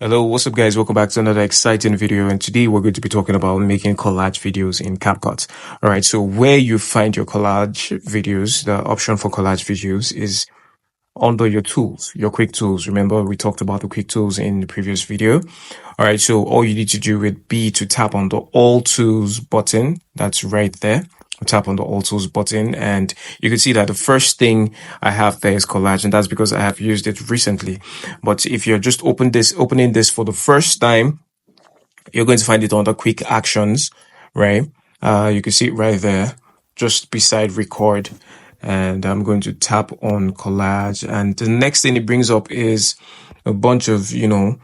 Hello, what's up guys? Welcome back to another exciting video, and today we're going to be talking about making collage videos in Capcut. Alright, so where you find your collage videos, the option for collage videos is under your tools, your quick tools. Remember, we talked about the quick tools in the previous video. Alright, so all you need to do would be to tap on the All Tools button. That's right there. Tap on the All Tools button, and you can see that the first thing I have there is Collage, and that's because I have used it recently. But if you're just opening this for the first time, you're going to find it under Quick Actions, right? You can see it right there, just beside Record. And I'm going to tap on Collage, and the next thing it brings up is a bunch of, your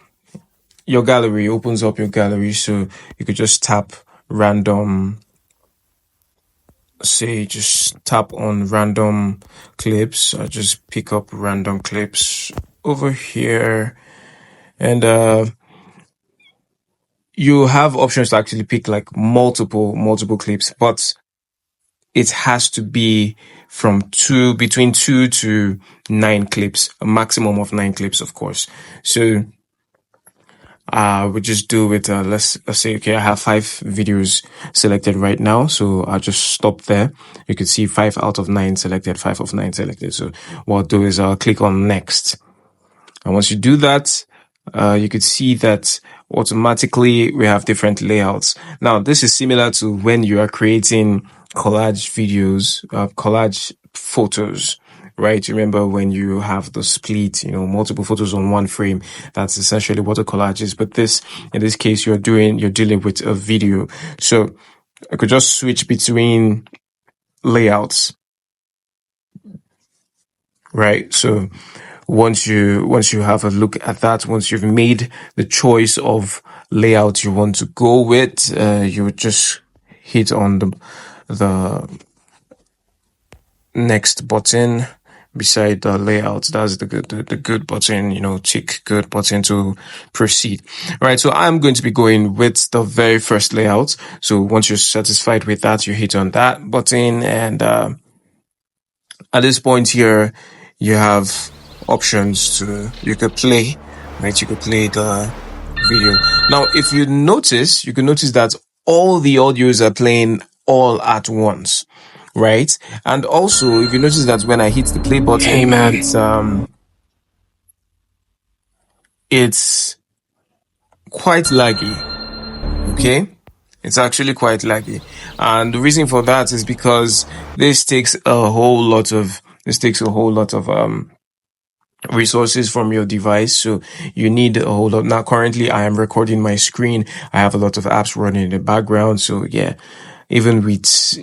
gallery. Opens up your gallery, so you could just tap random, say just tap on random clips. I just pick up random clips over here, and you have options to actually pick like multiple clips, but it has to be from between 2 to 9 clips, a maximum of 9 clips, of course. So we just do with let's say, okay, I have 5 videos selected right now, so I'll just stop there. You can see 5 out of 9 selected, 5 of 9 selected. So what I'll do is I'll click on next, and once you do that, you could see that automatically we have different layouts. Now this is similar to when you are creating collage videos, collage photos, right? Remember when you have the split, multiple photos on one frame? That's essentially what a collage is. But in this case, you're dealing with a video. So I could just switch between layouts, right? So once you have a look at that, once you've made the choice of layout you want to go with, you would just hit on the next button beside the layout. That's the good button, tick good button to proceed. All right, so I'm going to be going with the very first layout. So once you're satisfied with that, you hit on that button, and at this point here, you have options you could play, right? You could play the video. Now, if you can notice that all the audios are playing all at once, right? And also, if you notice that when I hit the play button, hey man, it's quite laggy, okay? It's actually quite laggy. And the reason for that is because this takes a whole lot of resources from your device, so you need a whole lot. Now currently I am recording my screen. I have a lot of apps running in the background, so yeah, even with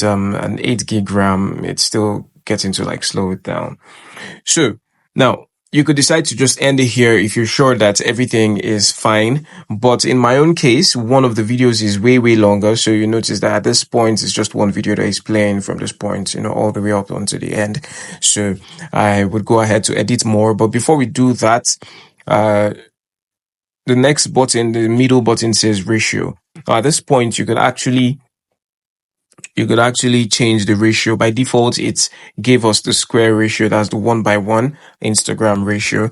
an 8 gig RAM, it's still getting to like slow it down. So now you could decide to just end it here if you're sure that everything is fine. But in my own case, one of the videos is way longer. So you notice that at this point, it's just one video that is playing from this point, all the way up onto the end. So I would go ahead to edit more. But before we do that, the next button, the middle button, says ratio. Now, at this point, you could actually change the ratio. By default, it gave us the square ratio. That's the 1:1 Instagram ratio.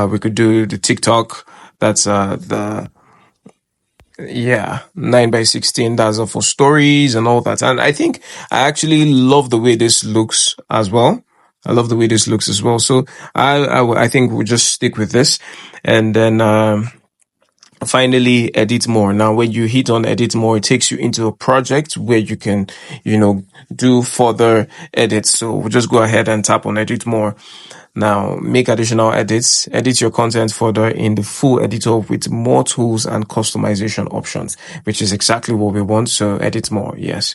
We could do the TikTok. That's 9:16. That's for stories and all that. And I think I actually love the way this looks as well. So I think we'll just stick with this, and then finally edit more. Now when you hit on edit more, it takes you into a project where you can do further edits. So we'll just go ahead and tap on edit more. Now make additional edits, edit your content further in the full editor with more tools and customization options, which is exactly what we want. So edit more, yes.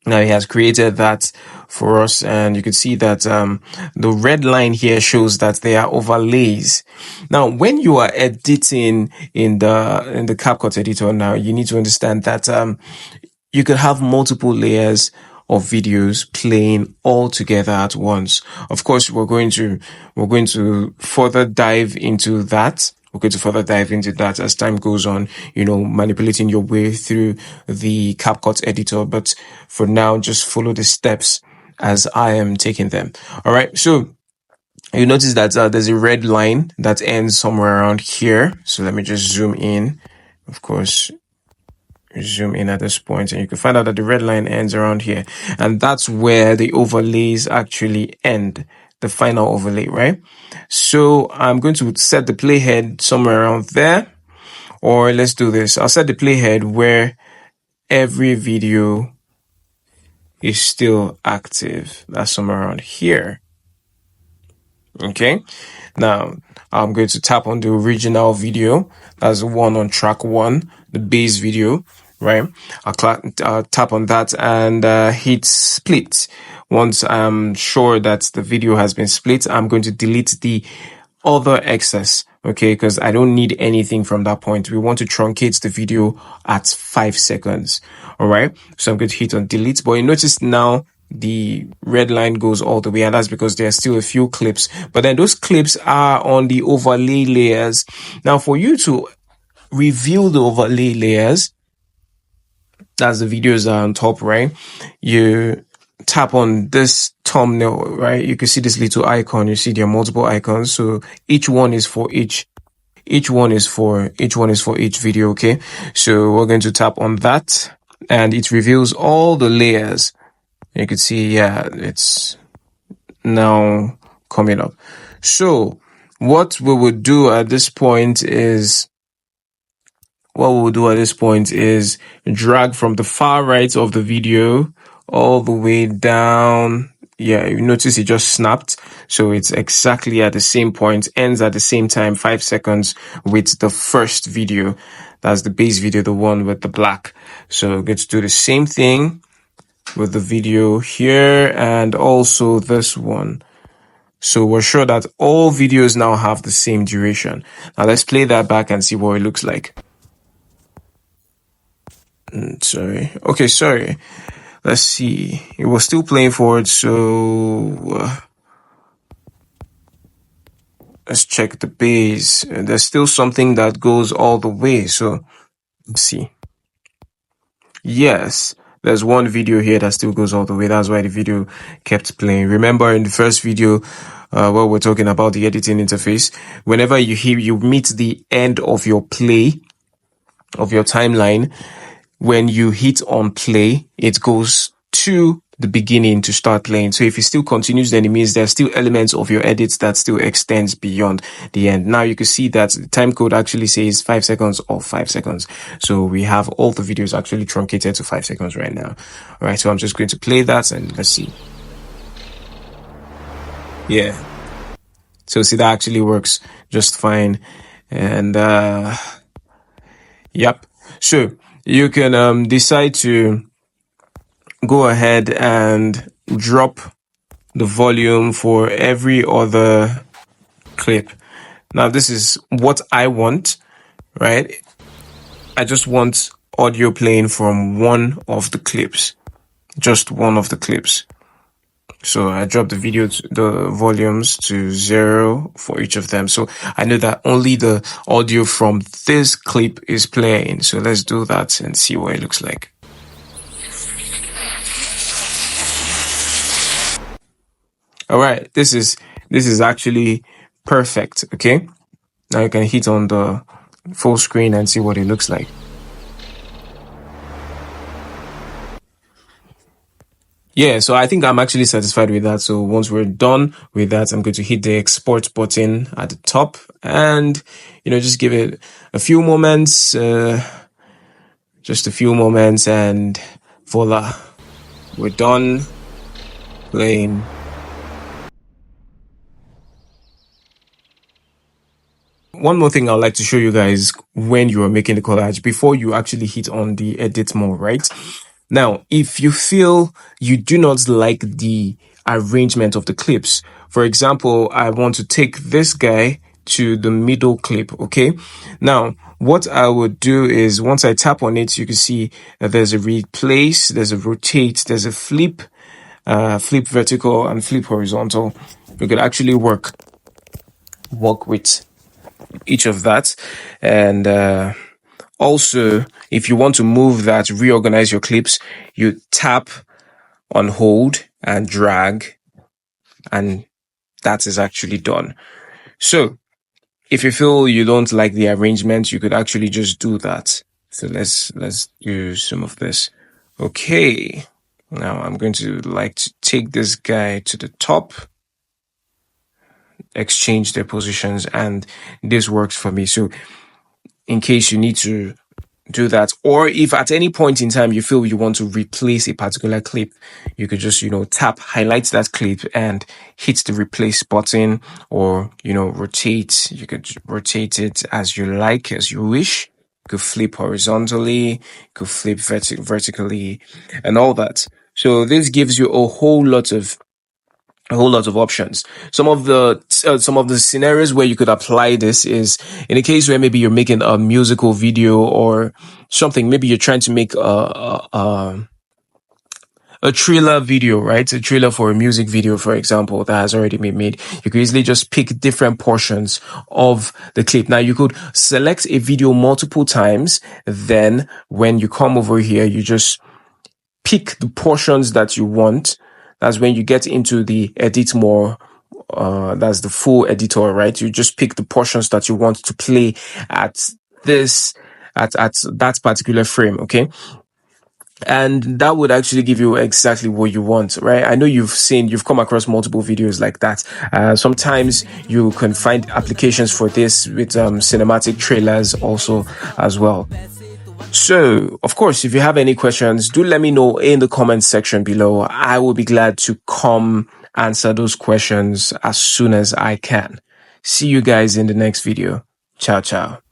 Now he has created that for us, and you can see that the red line here shows that they are overlays. Now, when you are editing in the CapCut editor, now you need to understand that you could have multiple layers of videos playing all together at once. Of course, we're going to further dive into that. We're going to further dive into that as time goes on, manipulating your way through the CapCut editor. But for now, just follow the steps as I am taking them. All right. So You notice that there's a red line that ends somewhere around here. So let me just zoom in. Of course, zoom in at this point, and you can find out that the red line ends around here. And that's where the overlays actually end, the final overlay, right? So I'm going to set the playhead somewhere around there. Or let's do this. I'll set the playhead where every video is still active. That's somewhere around here. Okay. Now I'm going to tap on the original video. That's the one on track 1, the base video, right? I'll tap on that and hit split. Once I'm sure that the video has been split, I'm going to delete the other excess, okay, because I don't need anything from that point. We want to truncate the video at 5 seconds. All right, so I'm going to hit on delete, but you notice now the red line goes all the way, and that's because there are still a few clips, but then those clips are on the overlay layers. Now for you to reveal the overlay layers, that's the videos are on top, right? You tap on this thumbnail, right? You can see this little icon. You see there are multiple icons. So each one is for each video. Okay. So we're going to tap on that and it reveals all the layers. You can see, yeah, it's now coming up. So what we would do at this point is drag from the far right of the video all the way down. Yeah, you notice it just snapped. So it's exactly at the same point, ends at the same time, 5 seconds with the first video. That's the base video, the one with the black. So let's do the same thing with the video here and also this one. So we're sure that all videos now have the same duration. Now let's play that back and see what it looks like. Sorry. Okay, sorry. Let's see. It was still playing forward, so let's check the base. There's still something that goes all the way, so let's see. Yes, there's one video here that still goes all the way. That's why the video kept playing. Remember in the first video, where we're talking about the editing interface, whenever you meet the end of your play, of your timeline, when you hit on play, it goes to the beginning to start playing. So if it still continues, then it means there's still elements of your edits that still extends beyond the end. Now you can see that the time code actually says 5 seconds or 5 seconds. So we have all the videos actually truncated to 5 seconds right now. All right, so I'm just going to play that and let's see. Yeah. So see, that actually works just fine. And yep. So you can decide to go ahead and drop the volume for every other clip. Now this is what I want, right? I just want audio playing from one of the clips, just one of the clips. So I dropped the volumes to 0 for each of them. So I know that only the audio from this clip is playing. So let's do that and see what it looks like. All right, this is actually perfect. Okay, now you can hit on the full screen and see what it looks like. Yeah, so I think I'm actually satisfied with that. So once we're done with that, I'm going to hit the export button at the top and, just give it a few moments, just a few moments, and voila, we're done playing. One more thing I'd like to show you guys when you are making the collage before you actually hit on the edit mode, right? Now, if you feel you do not like the arrangement of the clips, for example, I want to take this guy to the middle clip, okay? Now, what I would do is once I tap on it, you can see that there's a replace, there's a rotate, there's a flip, flip vertical and flip horizontal. We could actually work with each of that. And also, if you want to move that, reorganize your clips, you tap on hold and drag and that is actually done. So if you feel you don't like the arrangement, you could actually just do that. So let's do some of this. Okay. Now I'm going to like to take this guy to the top, exchange their positions, and this works for me. So in case you need to do that, or if at any point in time you feel you want to replace a particular clip, you could just, tap, highlight that clip and hit the replace button, or, rotate. You could rotate it as you like, as you wish. You could flip horizontally, you could flip vertically, and all that. So this gives you a whole lot of options. Some of the scenarios where you could apply this is in a case where maybe you're making a musical video or something. Maybe you're trying to make a trailer video, right? A trailer for a music video, for example, that has already been made. You could easily just pick different portions of the clip. Now you could select a video multiple times. Then when you come over here, you just pick the portions that you want. That's when you get into the edit more. That's the full editor, right? You just pick the portions that you want to play at that particular frame. Okay. And that would actually give you exactly what you want, right? I know you've come across multiple videos like that. Sometimes you can find applications for this with cinematic trailers also as well. So, of course, if you have any questions, do let me know in the comment section below. I will be glad to come answer those questions as soon as I can. See you guys in the next video. Ciao, ciao.